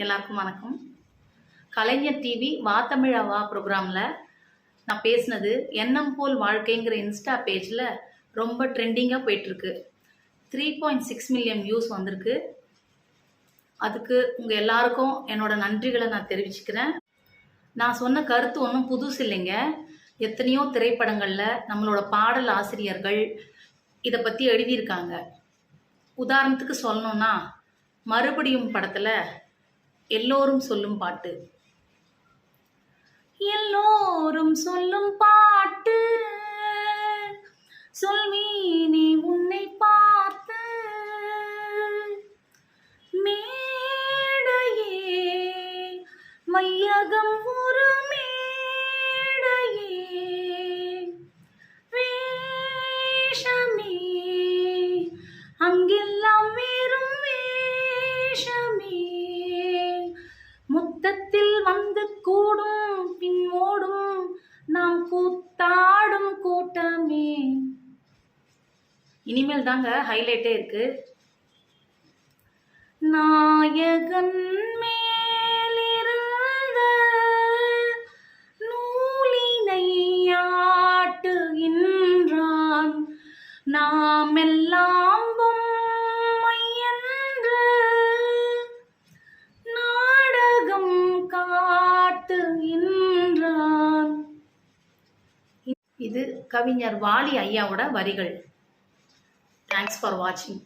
எல்லாருக்கும் வணக்கம். கலைஞர் டிவி வா தமிழா வா ப்ரோக்ராமில் நான் பேசினது எண்ணம் போல் வாழ்க்கைங்கிற இன்ஸ்டா பேஜில் ரொம்ப ட்ரெண்டிங்காக போயிட்டுருக்கு. 3.6 மில்லியன் வியூஸ் வந்திருக்கு. அதுக்கு உங்கள் எல்லாருக்கும் என்னோட நன்றிகளை நான் தெரிவிச்சுக்கிறேன். நான் சொன்ன கருத்து ஒன்றும் புதுசு இல்லைங்க. எத்தனையோ திரைப்படங்களில் நம்மளோட பாடல் ஆசிரியர்கள் இதை பற்றி எழுதியிருக்காங்க. உதாரணத்துக்கு சொல்லணுன்னா, மறுபடியும் படத்தில் எல்லோரும் சொல்லும் பாட்டு, எல்லோரும் சொல்லும் பாட்டு, சொல்வீனே உன்னை பார்த்து, மேடையே வையகம் ஒரு மேடையே, வேஷமே அங்கெல்லாம் வெறும் வேஷமே, முத்தத்தில் வந்து கூடும் பின் ஓடும் நாம் கூத்தாடும் கூட்டமே. இனிமேல் தாங்க ஹைலைட்டே இருக்கு. நாயகன் மேலிருந்த நூலினை ஆட்டுகின்றான், நாம் எல்லாம் பொம்மை என்று நாடகம் காட்டுகின்றான். இது கவிஞர் வாலி ஐயாவோட வரிகள். தேங்க்ஸ் ஃபார் வாட்சிங்.